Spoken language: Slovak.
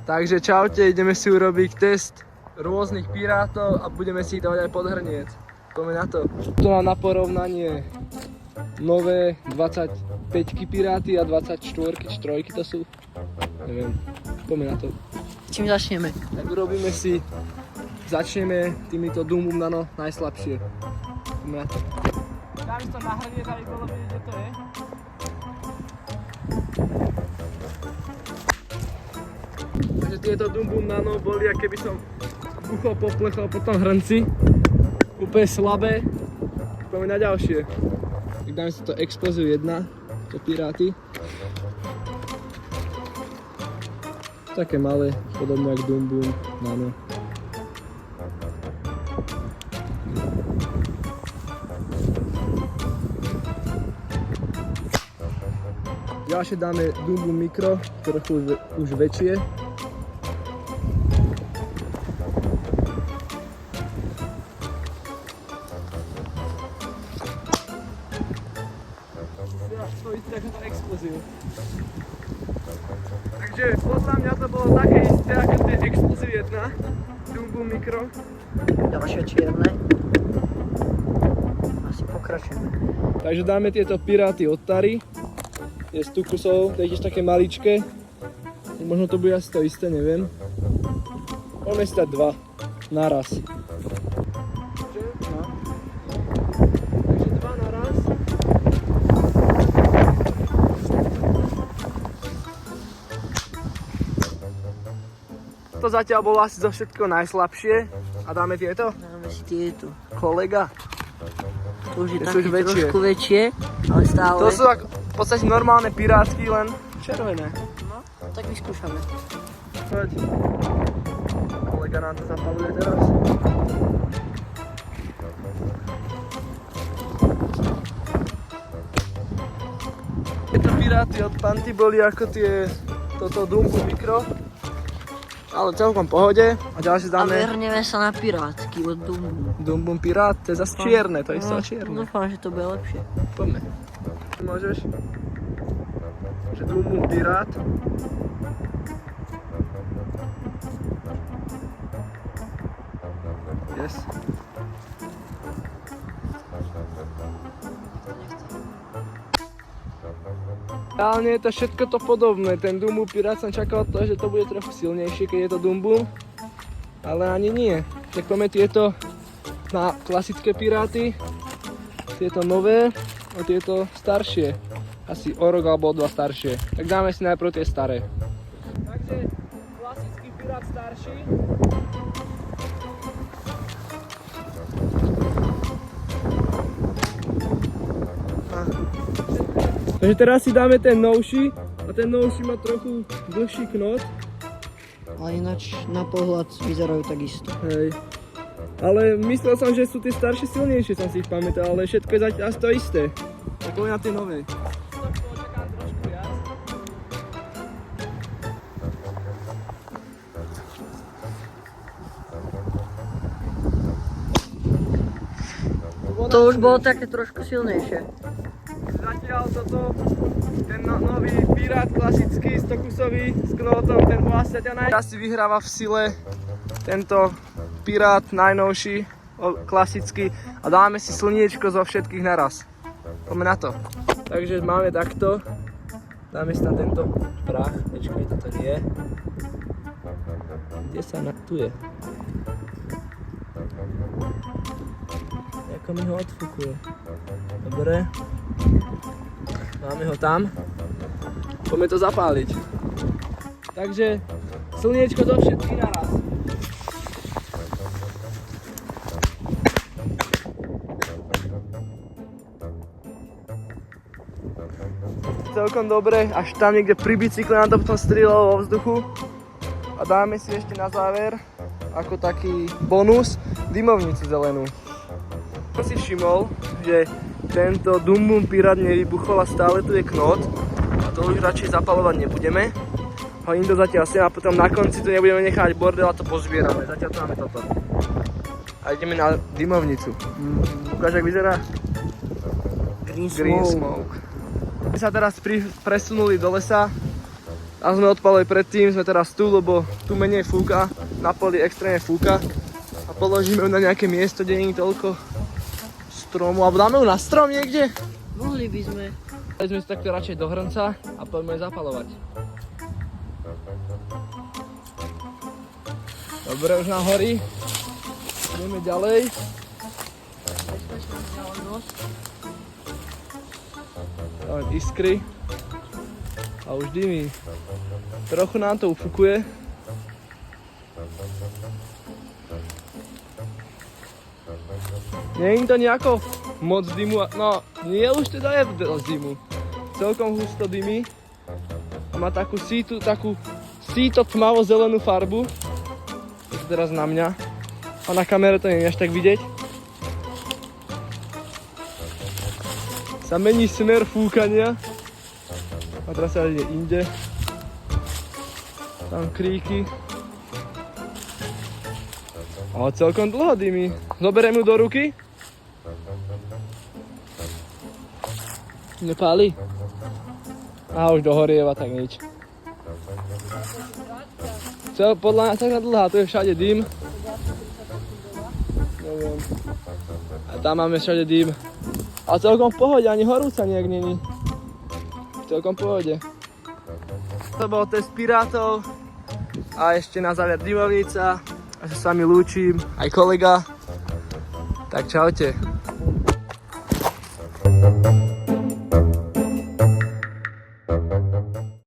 Takže čaute, ideme si urobiť test rôznych pirátov a budeme si ich dávať aj pod hrniec. Poďme na to. Tu mám na porovnanie nové 25 piráty a 24 či 3 to sú. Neviem, poďme na to. Čím začneme? Tak začneme týmito Doom Boom Nano najslabšie. Poďme na to. Dám si to na hrniec, aby bolo vidieť, kde to je. Takže tieto Doom Boom Nano boli, ako keby som buchol poplechol po tom hrnci. Úplne slabé. Poďme na ďalšie. Tak dáme si to Explosive 1, to piráty. Také malé, podobné ako Doom Boom Nano. Ďalšie dáme Doom Boom Micro, trochu už väčšie. To isté ako to Explosive. Takže podľa mňa to bolo také isté ako tie Explosive 1, Doom Boom Micro. Ďalšie čierne. Asi pokračujeme. Takže dáme tieto piráty od Tary. Je 100 kusov, to je tiež také maličké. Možno to bude asi to isté, neviem. Poďme si dať 2 naraz. No. Takže 2 naraz. To zatiaľ bolo asi zo všetkého najslabšie. A dáme tieto? Dáme si tieto. Kolega. To už je Tie také sú už väčšie. trošku väčšie, ale stále. To sú v podstate normálne pirátky, len červené. No, tak vyskúšame. Poď. Kolega nám to zapaluje teraz. Tieto piráty od Panty boli ako toto Doom Boom Micro. Ale celkom pohode. A ďalšie A dáme vrhneme sa na pirátky od Doom Boom. Doom Boom Pirát, to je zase čierne, to je zase čierne. Dúfam, že to bude lepšie. Poďme. Môžeš? Že Doom Boom Pirát. Yes. Reálne je to všetko to podobné. Ten Doom Boom Pirát som čakal to, že to bude trochu silnejšie, keď je to Doom Boom. Ale ani nie. Tak poďme tieto na klasické piráty. Tieto nové a tieto staršie. Asi o rok alebo o 2 staršie. Tak dáme si najprv tie staré. Takže klasický pirát starší. Takže teraz si dáme ten novší a ten novší má trochu dlhší knot. Ale ináč na pohľad vyzerajú takisto. Hej. Ale myslel som, že sú tie staršie silnejšie, som si ich pamätal, ale všetko je zatiaľ to isté. Tak poďme na tie nové. To už bolo také trošku silnejšie. Zatiaľ ten nový pirát klasický 100 kusový s knotom, ten bol asi asi vyhráva v sile tento pirát najnovší, klasický a dáme si slniečko zo všetkých naraz. Poďme na to. Takže máme takto, dáme si tam tento prach, počkaj, toto nie. Kde sa tu je? Ako mi ho odfúkuje. Dobre. Máme ho tam. Poďme to zapáliť. Takže slniečko do všetkých naraz. Celkom dobre, až tam niekde pri bicykle nám to potom strieľalo vo vzduchu. A dáme si ešte na záver, ako taký bonus, dymovnicu zelenú. Som si všimol, že tento Doom Boom Pirát nevybuchol a stále tu je knot. A to už radšej zapalovať nebudeme. Hodím to zatiaľ sem a potom na konci tu nebudeme nechať bordel a to pozbierame. Zatiaľ tu máme toto. A ideme na dymovnicu. Ukáž, jak vyzerá? Green Smoke. My sa teraz presunuli do lesa A sme odpalili predtým, sme teraz tu, lebo tu menej fúka, na poli extrémne fúka. A položíme ju na nejaké miesto, kde nie je toľko stromu, alebo dáme ju na strom niekde. Mohli by sme. Dali sme si takto radšej do hrnca a poďme ju zapalovať. Dobre, už nám horí. Ideme ďalej. Dáme iskry. A už dymí. Trochu nám to ufukuje. Nie je to nejako moc dymu, no nie už teda je dosť dymu. Celkom husto dymí. A má takú síto tmavo zelenú farbu. Je to teraz na mňa. A na kamere to nie je až tak vidieť. Sa mení smer fúkania. A teraz sa ide inde. Tam kríky. Ale celkom dlho dymí. Zoberiem ju do ruky. Nepáli? A už dohorieva, tak nič. Podľa mňa taká dlhá, tu je všade dym. Neviem. A tam máme všade dym. A celkom v pohode, ani horúca nejak není. Celkom v pohode. To bol test pirátov. A ešte na záver dymovnica. A sa s vami lúčim, aj kolega. Tak čaute.